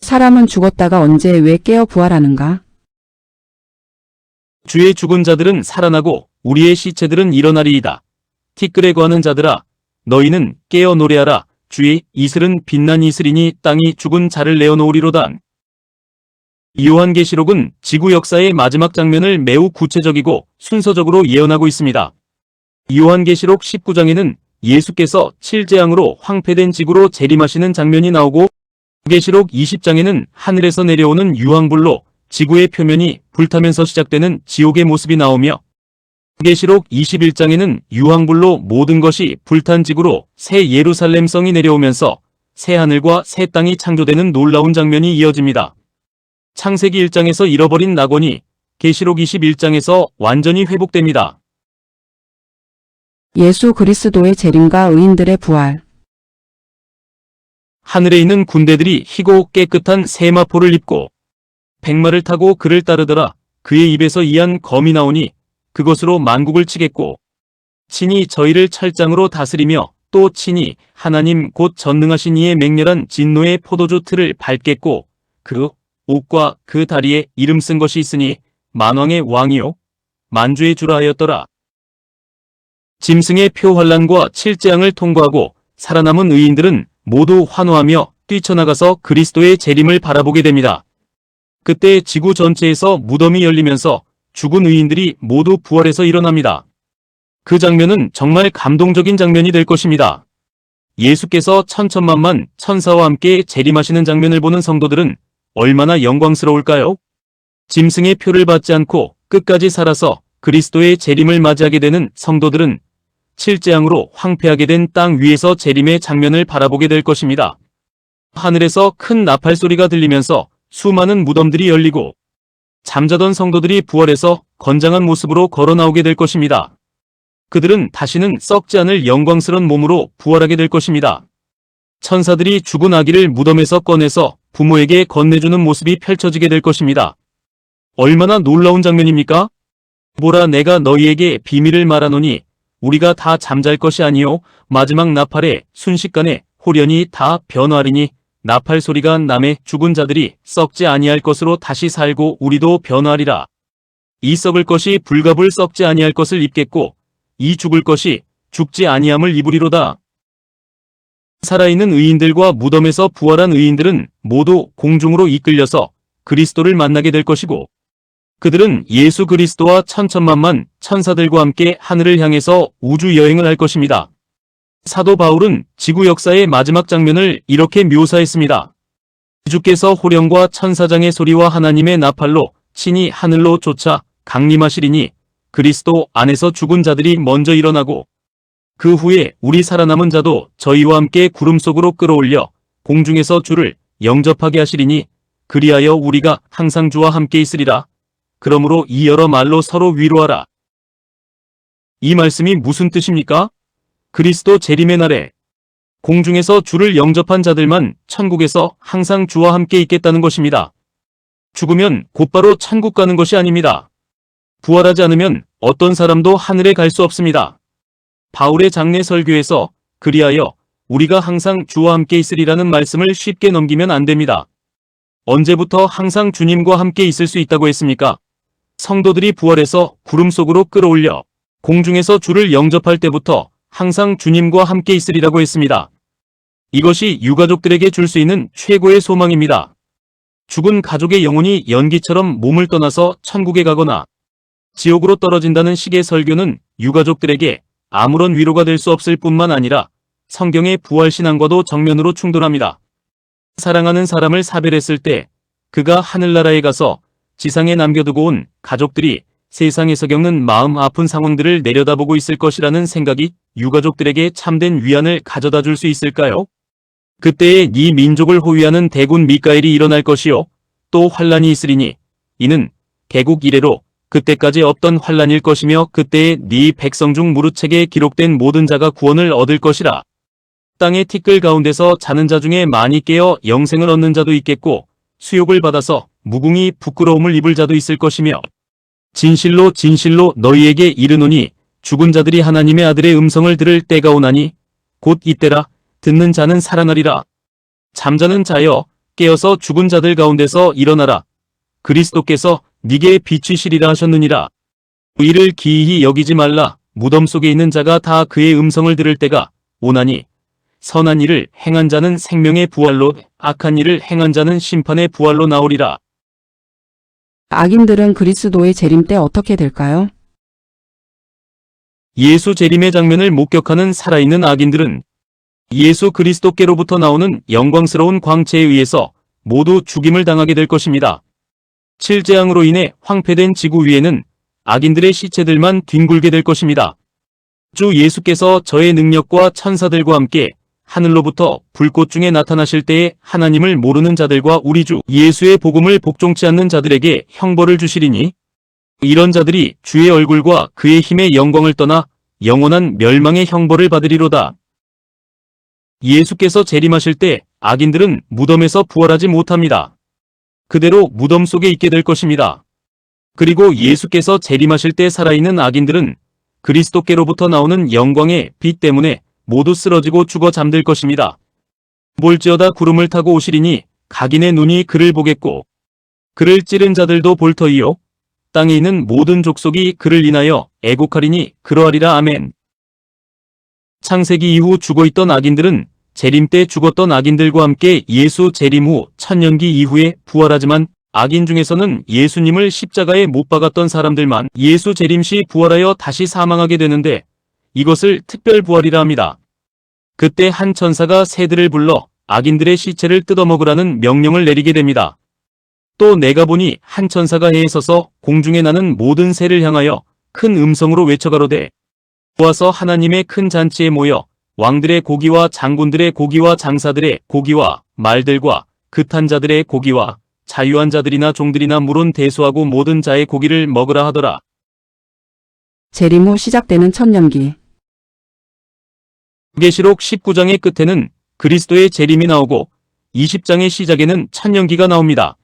사람은 죽었다가 언제 왜 깨어 부활하는가? 주의 죽은 자들은 살아나고 우리의 시체들은 일어나리이다. 티끌에 거하는 자들아, 너희는 깨어 노래하라. 주의 이슬은 빛난 이슬이니 땅이 죽은 자를 내어놓으리로다. 요한계시록은 지구 역사의 마지막 장면을 매우 구체적이고 순서적으로 예언하고 있습니다. 요한계시록 19장에는 예수께서 7재앙으로 황폐된 지구로 재림하시는 장면이 나오고, 계시록 20장에는 하늘에서 내려오는 유황불로 지구의 표면이 불타면서 시작되는 지옥의 모습이 나오며, 계시록 21장에는 유황불로 모든 것이 불탄 지구로 새 예루살렘 성이 내려오면서 새 하늘과 새 땅이 창조되는 놀라운 장면이 이어집니다. 창세기 1장에서 잃어버린 낙원이 계시록 21장에서 완전히 회복됩니다. 예수 그리스도의 재림과 의인들의 부활. 하늘에 있는 군대들이 희고 깨끗한 세마포를 입고 백마를 타고 그를 따르더라. 그의 입에서 이한 검이 나오니 그것으로 만국을 치겠고, 친히 저희를 철장으로 다스리며 또 친히 하나님 곧 전능하신 이의 맹렬한 진노의 포도주 틀을 밟겠고, 그 옷과 그 다리에 이름 쓴 것이 있으니 만왕의 왕이요 만주의 주라 하였더라. 짐승의 표 환란과 7재앙을 통과하고 살아남은 의인들은 모두 환호하며 뛰쳐나가서 그리스도의 재림을 바라보게 됩니다. 그때 지구 전체에서 무덤이 열리면서 죽은 의인들이 모두 부활해서 일어납니다. 그 장면은 정말 감동적인 장면이 될 것입니다. 예수께서 천천만만 천사와 함께 재림하시는 장면을 보는 성도들은 얼마나 영광스러울까요? 짐승의 표를 받지 않고 끝까지 살아서 그리스도의 재림을 맞이하게 되는 성도들은 7재앙으로 황폐하게 된 땅 위에서 재림의 장면을 바라보게 될 것입니다. 하늘에서 큰 나팔 소리가 들리면서 수많은 무덤들이 열리고 잠자던 성도들이 부활해서 건장한 모습으로 걸어 나오게 될 것입니다. 그들은 다시는 썩지 않을 영광스러운 몸으로 부활하게 될 것입니다. 천사들이 죽은 아기를 무덤에서 꺼내서 부모에게 건네주는 모습이 펼쳐지게 될 것입니다. 얼마나 놀라운 장면입니까? 보라, 내가 너희에게 비밀을 말하노니 우리가 다 잠잘 것이 아니요 마지막 나팔에 순식간에 홀연히 다 변화하리니, 나팔 소리가 남에 죽은 자들이 썩지 아니할 것으로 다시 살고 우리도 변화하리라. 이 썩을 것이 불갑을 썩지 아니할 것을 입겠고 이 죽을 것이 죽지 아니함을 입으리로다. 살아있는 의인들과 무덤에서 부활한 의인들은 모두 공중으로 이끌려서 그리스도를 만나게 될 것이고, 그들은 예수 그리스도와 천천만만 천사들과 함께 하늘을 향해서 우주 여행을 할 것입니다. 사도 바울은 지구 역사의 마지막 장면을 이렇게 묘사했습니다. 주께서 호령과 천사장의 소리와 하나님의 나팔로 친히 하늘로 쫓아 강림하시리니 그리스도 안에서 죽은 자들이 먼저 일어나고 그 후에 우리 살아남은 자도 저희와 함께 구름 속으로 끌어올려 공중에서 주를 영접하게 하시리니 그리하여 우리가 항상 주와 함께 있으리라. 그러므로 이 여러 말로 서로 위로하라. 이 말씀이 무슨 뜻입니까? 그리스도 재림의 날에 공중에서 주를 영접한 자들만 천국에서 항상 주와 함께 있겠다는 것입니다. 죽으면 곧바로 천국 가는 것이 아닙니다. 부활하지 않으면 어떤 사람도 하늘에 갈 수 없습니다. 바울의 장례 설교에서 그리하여 우리가 항상 주와 함께 있으리라는 말씀을 쉽게 넘기면 안 됩니다. 언제부터 항상 주님과 함께 있을 수 있다고 했습니까? 성도들이 부활해서 구름 속으로 끌어올려 공중에서 주를 영접할 때부터 항상 주님과 함께 있으리라고 했습니다. 이것이 유가족들에게 줄 수 있는 최고의 소망입니다. 죽은 가족의 영혼이 연기처럼 몸을 떠나서 천국에 가거나 지옥으로 떨어진다는 식의 설교는 유가족들에게 아무런 위로가 될 수 없을 뿐만 아니라 성경의 부활신앙과도 정면으로 충돌합니다. 사랑하는 사람을 사별했을 때 그가 하늘나라에 가서 지상에 남겨두고 온 가족들이 세상에서 겪는 마음 아픈 상황들을 내려다보고 있을 것이라는 생각이 유가족들에게 참된 위안을 가져다 줄 수 있을까요? 그때에 네 민족을 호위하는 대군 미가엘이 일어날 것이요 또 환란이 있으리니 이는 개국 이래로 그때까지 없던 환란일 것이며 그때에 네 백성 중 무릇책에 기록된 모든 자가 구원을 얻을 것이라. 땅의 티끌 가운데서 자는 자 중에 많이 깨어 영생을 얻는 자도 있겠고 수욕을 받아서 무궁히 부끄러움을 입을 자도 있을 것이며, 진실로 진실로 너희에게 이르노니 죽은 자들이 하나님의 아들의 음성을 들을 때가 오나니 곧 이때라. 듣는 자는 살아나리라. 잠자는 자여 깨어서 죽은 자들 가운데서 일어나라. 그리스도께서 네게 비추시리라 하셨느니라. 이를 기이히 여기지 말라. 무덤 속에 있는 자가 다 그의 음성을 들을 때가 오나니 선한 일을 행한 자는 생명의 부활로, 악한 일을 행한 자는 심판의 부활로 나오리라. 악인들은 그리스도의 재림 때 어떻게 될까요? 예수 재림의 장면을 목격하는 살아있는 악인들은 예수 그리스도께로부터 나오는 영광스러운 광채에 의해서 모두 죽임을 당하게 될 것입니다. 칠재앙으로 인해 황폐된 지구 위에는 악인들의 시체들만 뒹굴게 될 것입니다. 주 예수께서 저의 능력과 천사들과 함께 하늘로부터 불꽃 중에 나타나실 때에 하나님을 모르는 자들과 우리 주 예수의 복음을 복종치 않는 자들에게 형벌을 주시리니 이런 자들이 주의 얼굴과 그의 힘의 영광을 떠나 영원한 멸망의 형벌을 받으리로다. 예수께서 재림하실 때 악인들은 무덤에서 부활하지 못합니다. 그대로 무덤 속에 있게 될 것입니다. 그리고 예수께서 재림하실 때 살아있는 악인들은 그리스도께로부터 나오는 영광의 빛 때문에 모두 쓰러지고 죽어 잠들 것입니다. 볼지어다 구름을 타고 오시리니 각인의 눈이 그를 보겠고 그를 찌른 자들도 볼 터이요 땅에 있는 모든 족속이 그를 인하여 애곡하리니 그러하리라. 아멘. 창세기 이후 죽어있던 악인들은 재림 때 죽었던 악인들과 함께 예수 재림 후 천년기 이후에 부활하지만 악인 중에서는 예수님을 십자가에 못 박았던 사람들만 예수 재림 시 부활하여 다시 사망하게 되는데 이것을 특별부활이라 합니다. 그때 한 천사가 새들을 불러 악인들의 시체를 뜯어먹으라는 명령을 내리게 됩니다. 또 내가 보니 한 천사가 해에 서서 공중에 나는 모든 새를 향하여 큰 음성으로 외쳐가로되 모아서 하나님의 큰 잔치에 모여 왕들의 고기와 장군들의 고기와 장사들의 고기와 말들과 긋한 자들의 고기와 자유한 자들이나 종들이나 물론 대수하고 모든 자의 고기를 먹으라 하더라. 재림 후 시작되는 천년기. 계시록 19장의 끝에는 그리스도의 재림이 나오고 20장의 시작에는 천년기가 나옵니다.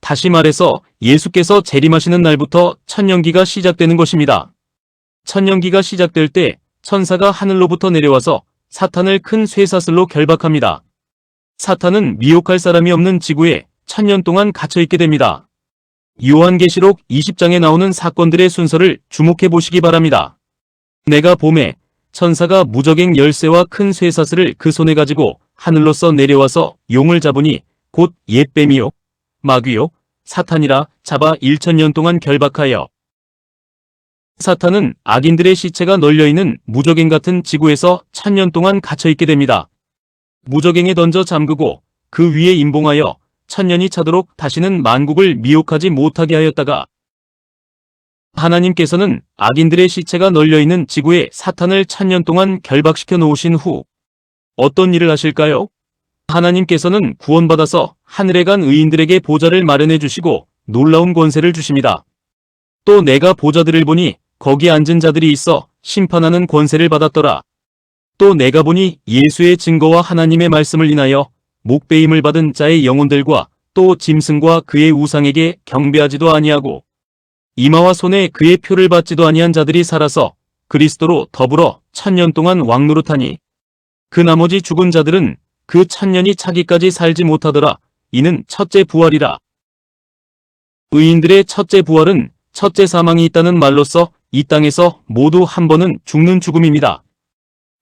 다시 말해서 예수께서 재림하시는 날부터 천년기가 시작되는 것입니다. 천년기가 시작될 때 천사가 하늘로부터 내려와서 사탄을 큰 쇠사슬로 결박합니다. 사탄은 미혹할 사람이 없는 지구에 천년 동안 갇혀있게 됩니다. 요한계시록 20장에 나오는 사건들의 순서를 주목해 보시기 바랍니다. 내가 봄에 천사가 무적행 열쇠와 큰 쇠사슬을 그 손에 가지고 하늘로서 내려와서 용을 잡으니 곧 옛뱀이요 마귀요 사탄이라 잡아 1000년 동안 결박하여 사탄은 악인들의 시체가 널려있는 무적행 같은 지구에서 1000년 동안 갇혀있게 됩니다. 무적행에 던져 잠그고 그 위에 임봉하여 1000년이 차도록 다시는 만국을 미혹하지 못하게 하였다가 하나님께서는 악인들의 시체가 널려있는 지구에 사탄을 1000년 동안 결박시켜 놓으신 후 어떤 일을 하실까요? 하나님께서는 구원받아서 하늘에 간 의인들에게 보좌를 마련해 주시고 놀라운 권세를 주십니다. 또 내가 보좌들을 보니 거기 앉은 자들이 있어 심판하는 권세를 받았더라. 또 내가 보니 예수의 증거와 하나님의 말씀을 인하여 목배임을 받은 자의 영혼들과 또 짐승과 그의 우상에게 경배하지도 아니하고 이마와 손에 그의 표를 받지도 아니한 자들이 살아서 그리스도로 더불어 1000년 동안 왕노릇하니 그 나머지 죽은 자들은 그 1000년이 차기까지 살지 못하더라. 이는 첫째 부활이라. 의인들의 첫째 부활은 첫째 사망이 있다는 말로써 이 땅에서 모두 한 번은 죽는 죽음입니다.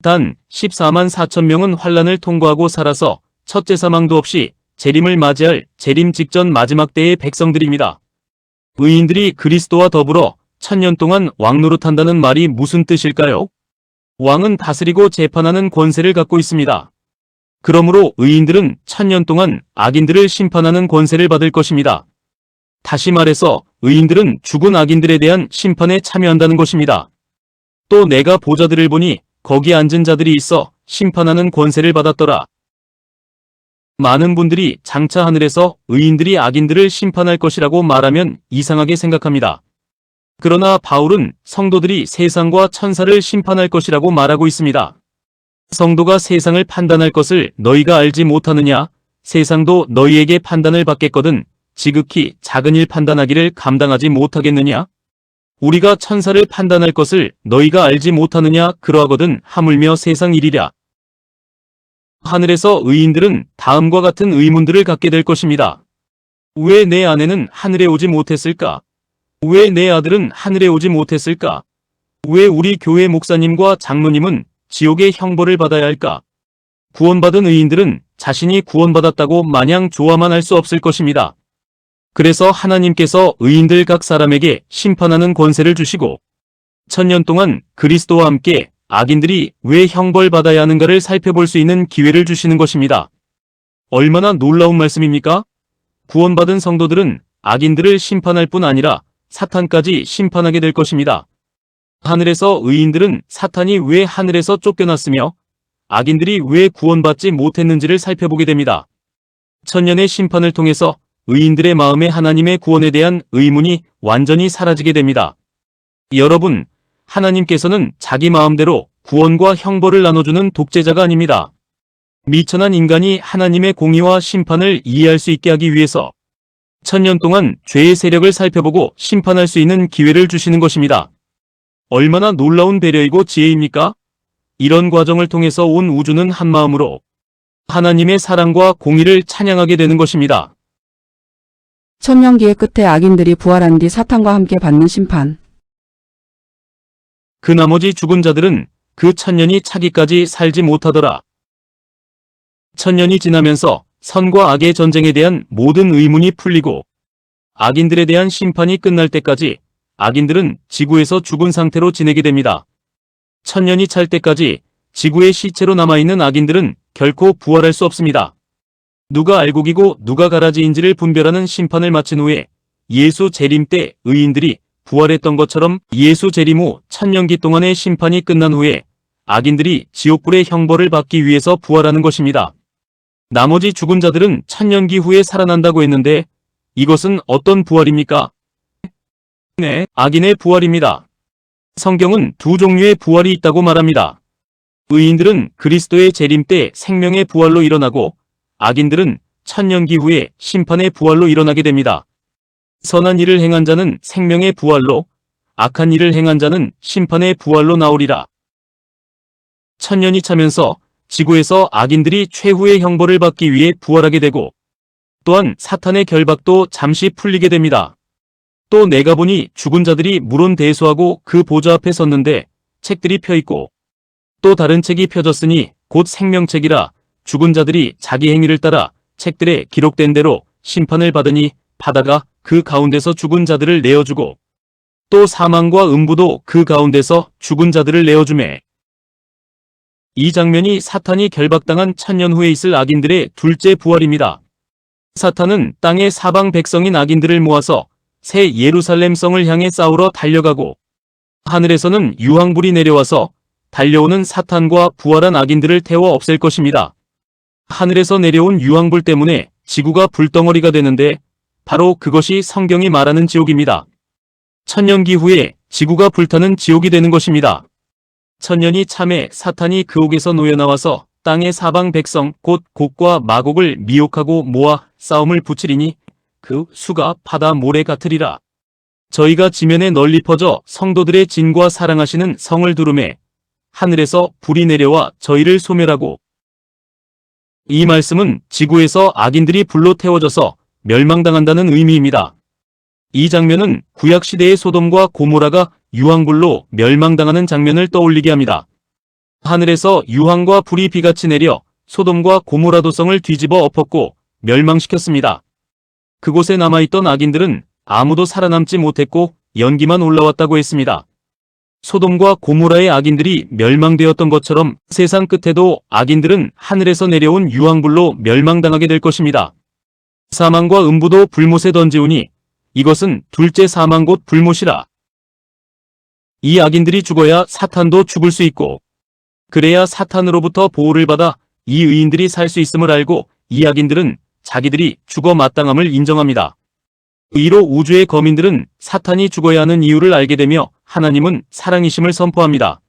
단 14만 4천 명은 환란을 통과하고 살아서 첫째 사망도 없이 재림을 맞이할 재림 직전 마지막 때의 백성들입니다. 의인들이 그리스도와 더불어 1000년 동안 왕노릇한다는 말이 무슨 뜻일까요? 왕은 다스리고 재판하는 권세를 갖고 있습니다. 그러므로 의인들은 1000년 동안 악인들을 심판하는 권세를 받을 것입니다. 다시 말해서 의인들은 죽은 악인들에 대한 심판에 참여한다는 것입니다. 또 내가 보좌들을 보니 거기 앉은 자들이 있어 심판하는 권세를 받았더라. 많은 분들이 장차 하늘에서 의인들이 악인들을 심판할 것이라고 말하면 이상하게 생각합니다. 그러나 바울은 성도들이 세상과 천사를 심판할 것이라고 말하고 있습니다. 성도가 세상을 판단할 것을 너희가 알지 못하느냐? 세상도 너희에게 판단을 받겠거든 지극히 작은 일 판단하기를 감당하지 못하겠느냐? 우리가 천사를 판단할 것을 너희가 알지 못하느냐? 그러하거든 하물며 세상 일이랴. 하늘에서 의인들은 다음과 같은 의문들을 갖게 될 것입니다. 왜 내 아내는 하늘에 오지 못했을까? 왜 내 아들은 하늘에 오지 못했을까? 왜 우리 교회 목사님과 장로님은 지옥의 형벌을 받아야 할까? 구원받은 의인들은 자신이 구원받았다고 마냥 좋아만 할 수 없을 것입니다. 그래서 하나님께서 의인들 각 사람에게 심판하는 권세를 주시고 1000년 동안 그리스도와 함께 악인들이 왜 형벌받아야 하는가를 살펴볼 수 있는 기회를 주시는 것입니다. 얼마나 놀라운 말씀입니까? 구원받은 성도들은 악인들을 심판할 뿐 아니라 사탄까지 심판하게 될 것입니다. 하늘에서 의인들은 사탄이 왜 하늘에서 쫓겨났으며 악인들이 왜 구원받지 못했는지를 살펴보게 됩니다. 천년의 심판을 통해서 의인들의 마음에 하나님의 구원에 대한 의문이 완전히 사라지게 됩니다. 여러분, 하나님께서는 자기 마음대로 구원과 형벌을 나눠주는 독재자가 아닙니다. 미천한 인간이 하나님의 공의와 심판을 이해할 수 있게 하기 위해서 1000년 동안 죄의 세력을 살펴보고 심판할 수 있는 기회를 주시는 것입니다. 얼마나 놀라운 배려이고 지혜입니까? 이런 과정을 통해서 온 우주는 한마음으로 하나님의 사랑과 공의를 찬양하게 되는 것입니다. 천년기의 끝에 악인들이 부활한 뒤 사탄과 함께 받는 심판. 그 나머지 죽은 자들은 그 1000년이 차기까지 살지 못하더라. 1000년이 지나면서 선과 악의 전쟁에 대한 모든 의문이 풀리고 악인들에 대한 심판이 끝날 때까지 악인들은 지구에서 죽은 상태로 지내게 됩니다. 1000년이 찰 때까지 지구의 시체로 남아있는 악인들은 결코 부활할 수 없습니다. 누가 알곡이고 누가 가라지인지를 분별하는 심판을 마친 후에 예수 재림 때 의인들이 부활했던 것처럼 예수 재림 후 1000년기 동안의 심판이 끝난 후에 악인들이 지옥불의 형벌을 받기 위해서 부활하는 것입니다. 나머지 죽은 자들은 1000년기 후에 살아난다고 했는데 이것은 어떤 부활입니까? 네, 악인의 부활입니다. 성경은 두 종류의 부활이 있다고 말합니다. 의인들은 그리스도의 재림 때 생명의 부활로 일어나고 악인들은 1000년기 후에 심판의 부활로 일어나게 됩니다. 선한 일을 행한 자는 생명의 부활로, 악한 일을 행한 자는 심판의 부활로 나오리라. 1000년이 차면서 지구에서 악인들이 최후의 형벌을 받기 위해 부활하게 되고 또한 사탄의 결박도 잠시 풀리게 됩니다. 또 내가 보니 죽은 자들이 물론 대수하고 그 보좌 앞에 섰는데 책들이 펴있고 또 다른 책이 펴졌으니 곧 생명책이라 죽은 자들이 자기 행위를 따라 책들에 기록된 대로 심판을 받으니 바다가 그 가운데서 죽은 자들을 내어주고 또 사망과 음부도 그 가운데서 죽은 자들을 내어주매. 이 장면이 사탄이 결박당한 1000년 후에 있을 악인들의 둘째 부활입니다. 사탄은 땅의 사방 백성인 악인들을 모아서 새 예루살렘 성을 향해 싸우러 달려가고 하늘에서는 유황불이 내려와서 달려오는 사탄과 부활한 악인들을 태워 없앨 것입니다. 하늘에서 내려온 유황불 때문에 지구가 불덩어리가 되는데 바로 그것이 성경이 말하는 지옥입니다. 1000년기 후에 지구가 불타는 지옥이 되는 것입니다. 1000년이 참에 사탄이 그 옥에서 놓여나와서 땅의 사방 백성 곧 곡과 마곡을 미혹하고 모아 싸움을 붙이리니 그 수가 바다 모래 같으리라. 저희가 지면에 널리 퍼져 성도들의 진과 사랑하시는 성을 두루매 하늘에서 불이 내려와 저희를 소멸하고. 이 말씀은 지구에서 악인들이 불로 태워져서 멸망당한다는 의미입니다. 이 장면은 구약시대의 소돔과 고모라가 유황불로 멸망당하는 장면을 떠올리게 합니다. 하늘에서 유황과 불이 비같이 내려 소돔과 고모라 도성을 뒤집어 엎었고 멸망시켰습니다. 그곳에 남아있던 악인들은 아무도 살아남지 못했고 연기만 올라왔다고 했습니다. 소돔과 고모라의 악인들이 멸망되었던 것처럼 세상 끝에도 악인들은 하늘에서 내려온 유황불로 멸망당하게 될 것입니다. 사망과 음부도 불못에 던지우니 이것은 둘째 사망 곧 불못이라. 이 악인들이 죽어야 사탄도 죽을 수 있고 그래야 사탄으로부터 보호를 받아 이 의인들이 살 수 있음을 알고 이 악인들은 자기들이 죽어 마땅함을 인정합니다. 이로 우주의 거민들은 사탄이 죽어야 하는 이유를 알게 되며 하나님은 사랑이심을 선포합니다.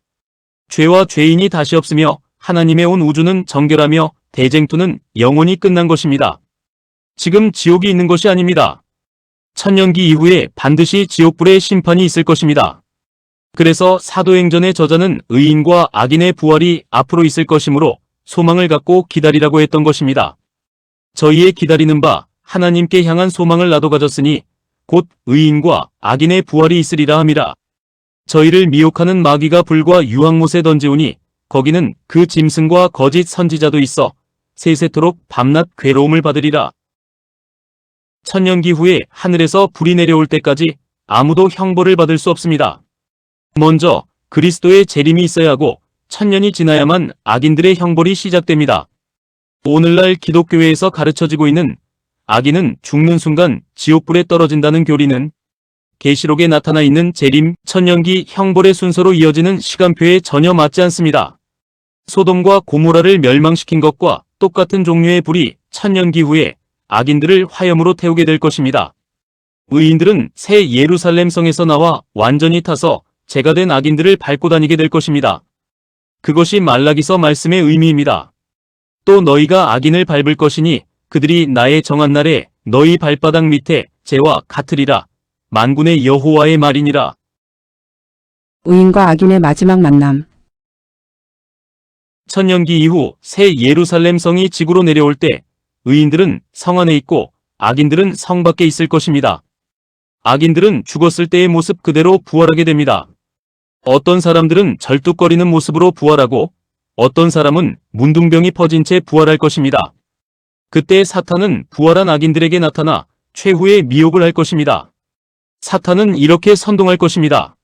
죄와 죄인이 다시 없으며 하나님의 온 우주는 정결하며 대쟁투는 영원히 끝난 것입니다. 지금 지옥이 있는 것이 아닙니다. 1000년기 이후에 반드시 지옥불의 심판이 있을 것입니다. 그래서 사도행전의 저자는 의인과 악인의 부활이 앞으로 있을 것이므로 소망을 갖고 기다리라고 했던 것입니다. 저희의 기다리는 바 하나님께 향한 소망을 나도 가졌으니 곧 의인과 악인의 부활이 있으리라 함이라. 저희를 미혹하는 마귀가 불과 유황못에 던지우니 거기는 그 짐승과 거짓 선지자도 있어 세세토록 밤낮 괴로움을 받으리라. 천년기 후에 하늘에서 불이 내려올 때까지 아무도 형벌을 받을 수 없습니다. 먼저 그리스도의 재림이 있어야 하고 천년이 지나야만 악인들의 형벌이 시작됩니다. 오늘날 기독교회에서 가르쳐지고 있는 악인은 죽는 순간 지옥불에 떨어진다는 교리는 계시록에 나타나 있는 재림, 천년기 형벌의 순서로 이어지는 시간표에 전혀 맞지 않습니다. 소돔과 고모라를 멸망시킨 것과 똑같은 종류의 불이 천년기 후에 악인들을 화염으로 태우게 될 것입니다. 의인들은 새 예루살렘 성에서 나와 완전히 타서 재가 된 악인들을 밟고 다니게 될 것입니다. 그것이 말라기서 말씀의 의미입니다. 또 너희가 악인을 밟을 것이니 그들이 나의 정한 날에 너희 발바닥 밑에 재와 같으리라. 만군의 여호와의 말이니라. 의인과 악인의 마지막 만남. 천년기 이후 새 예루살렘 성이 지구로 내려올 때 의인들은 성 안에 있고 악인들은 성 밖에 있을 것입니다. 악인들은 죽었을 때의 모습 그대로 부활하게 됩니다. 어떤 사람들은 절뚝거리는 모습으로 부활하고 어떤 사람은 문둥병이 퍼진 채 부활할 것입니다. 그때 사탄은 부활한 악인들에게 나타나 최후의 미혹을 할 것입니다. 사탄은 이렇게 선동할 것입니다.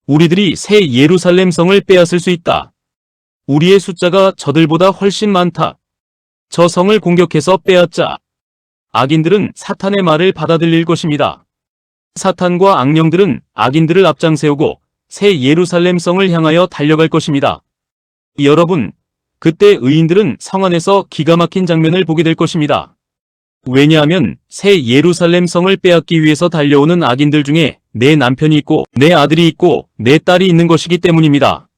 우리들이 새 예루살렘 성을 빼앗을 수 있다. 우리의 숫자가 저들보다 훨씬 많다. 저 성을 공격해서 빼앗자. 악인들은 사탄의 말을 받아들일 것입니다. 사탄과 악령들은 악인들을 앞장세우고 새 예루살렘 성을 향하여 달려갈 것입니다. 여러분, 그때 의인들은 성 안에서 기가 막힌 장면을 보게 될 것입니다. 왜냐하면 새 예루살렘 성을 빼앗기 위해서 달려오는 악인들 중에 내 남편이 있고 내 아들이 있고 내 딸이 있는 것이기 때문입니다.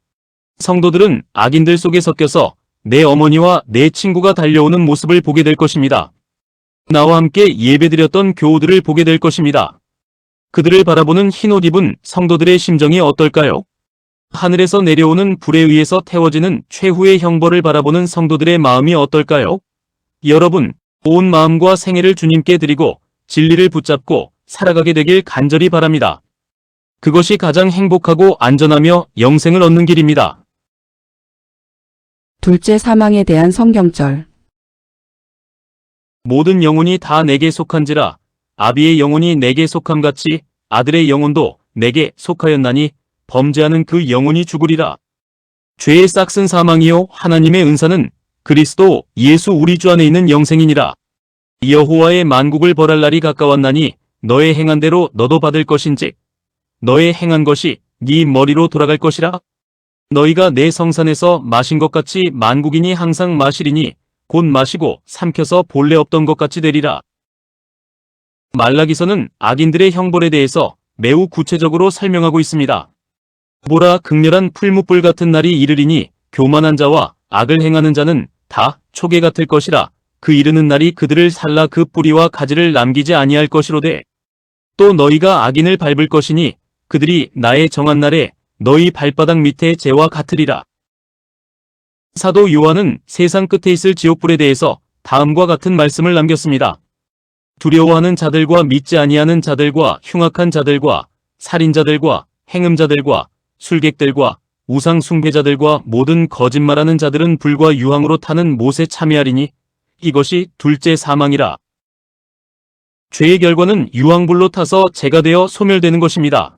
성도들은 악인들 속에 섞여서 내 어머니와 내 친구가 달려오는 모습을 보게 될 것입니다. 나와 함께 예배드렸던 교우들을 보게 될 것입니다. 그들을 바라보는 흰옷 입은 성도들의 심정이 어떨까요? 하늘에서 내려오는 불에 의해서 태워지는 최후의 형벌을 바라보는 성도들의 마음이 어떨까요? 여러분, 온 마음과 생애를 주님께 드리고 진리를 붙잡고 살아가게 되길 간절히 바랍니다. 그것이 가장 행복하고 안전하며 영생을 얻는 길입니다. 둘째 사망에 대한 성경절. 모든 영혼이 다 내게 속한지라 아비의 영혼이 내게 속함같이 아들의 영혼도 내게 속하였나니 범죄하는 그 영혼이 죽으리라. 죄의 싹슨 사망이요 하나님의 은사는 그리스도 예수 우리 주 안에 있는 영생이니라. 여호와의 만국을 벌할 날이 가까웠나니 너의 행한 대로 너도 받을 것인즉 너의 행한 것이 네 머리로 돌아갈 것이라. 너희가 내 성산에서 마신 것 같이 만국인이 항상 마시리니 곧 마시고 삼켜서 본래 없던 것 같이 되리라. 말라기서는 악인들의 형벌에 대해서 매우 구체적으로 설명하고 있습니다. 보라, 극렬한 풀무불 같은 날이 이르리니 교만한 자와 악을 행하는 자는 다 초계 같을 것이라. 그 이르는 날이 그들을 살라 그 뿌리와 가지를 남기지 아니할 것이로되 또 너희가 악인을 밟을 것이니 그들이 나의 정한 날에 너희 발바닥 밑에 재와 같으리라. 사도 요한은 세상 끝에 있을 지옥불에 대해서 다음과 같은 말씀을 남겼습니다. 두려워하는 자들과 믿지 아니하는 자들과 흉악한 자들과 살인자들과 행음자들과 술객들과 우상 숭배자들과 모든 거짓말하는 자들은 불과 유황으로 타는 못에 참여하리니 이것이 둘째 사망이라. 죄의 결과는 유황불로 타서 재가 되어 소멸되는 것입니다.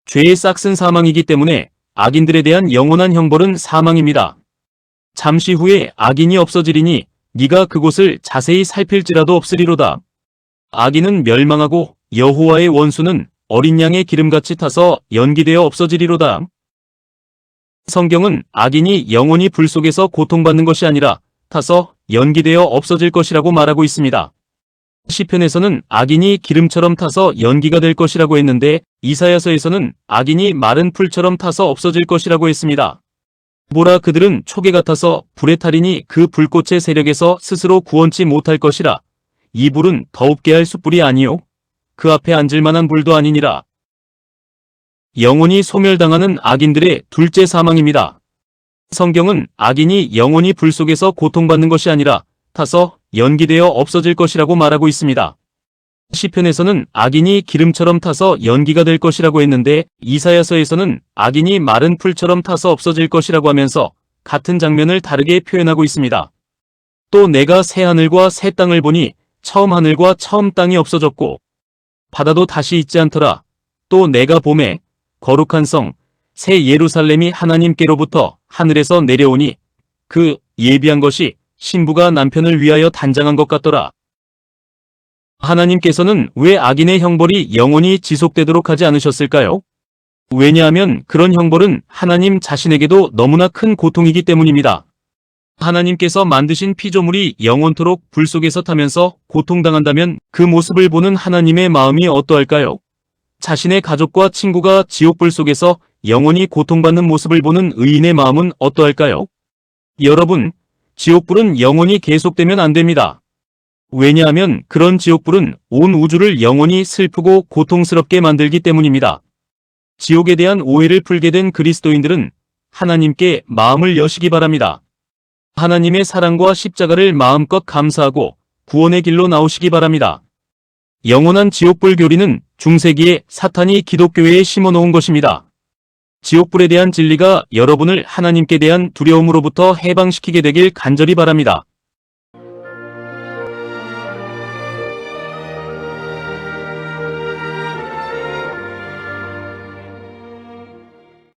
죄의 싹슨 사망이기 때문에 악인들에 대한 영원한 형벌은 사망입니다. 잠시 후에 악인이 없어지리니 네가 그곳을 자세히 살필지라도 없으리로다. 악인은 멸망하고 여호와의 원수는 어린 양의 기름같이 타서 연기되어 없어지리로다. 성경은 악인이 영원히 불 속에서 고통받는 것이 아니라 타서 연기되어 없어질 것이라고 말하고 있습니다. 시편에서는 악인이 기름처럼 타서 연기가 될 것이라고 했는데 이사야서에서는 악인이 마른 풀처럼 타서 없어질 것이라고 했습니다. 보라, 그들은 초계 같아서 불에 타리니 그 불꽃의 세력에서 스스로 구원치 못할 것이라. 이 불은 더웁게 할 숯불이 아니요 그 앞에 앉을 만한 불도 아니니라. 영원히 소멸당하는 악인들의 둘째 사망입니다. 성경은 악인이 영원히 불 속에서 고통받는 것이 아니라 타서 연기되어 없어질 것이라고 말하고 있습니다. 시편에서는 악인이 기름처럼 타서 연기가 될 것이라고 했는데 이사야서에서는 악인이 마른 풀처럼 타서 없어질 것이라고 하면서 같은 장면을 다르게 표현하고 있습니다. 또 내가 새 하늘과 새 땅을 보니 처음 하늘과 처음 땅이 없어졌고 바다도 다시 있지 않더라. 또 내가 봄에 거룩한 성 새 예루살렘이 하나님께로부터 하늘에서 내려오니 그 예비한 것이 신부가 남편을 위하여 단장한 것 같더라. 하나님께서는 왜 악인의 형벌이 영원히 지속되도록 하지 않으셨을까요? 왜냐하면 그런 형벌은 하나님 자신에게도 너무나 큰 고통이기 때문입니다. 하나님께서 만드신 피조물이 영원토록 불 속에서 타면서 고통당한다면 그 모습을 보는 하나님의 마음이 어떠할까요? 자신의 가족과 친구가 지옥불 속에서 영원히 고통받는 모습을 보는 의인의 마음은 어떠할까요? 여러분, 지옥불은 영원히 계속되면 안 됩니다. 왜냐하면 그런 지옥불은 온 우주를 영원히 슬프고 고통스럽게 만들기 때문입니다. 지옥에 대한 오해를 풀게 된 그리스도인들은 하나님께 마음을 여시기 바랍니다. 하나님의 사랑과 십자가를 마음껏 감사하고 구원의 길로 나오시기 바랍니다. 영원한 지옥불 교리는 중세기에 사탄이 기독교회에 심어놓은 것입니다. 지옥불에 대한 진리가 여러분을 하나님께 대한 두려움으로부터 해방시키게 되길 간절히 바랍니다.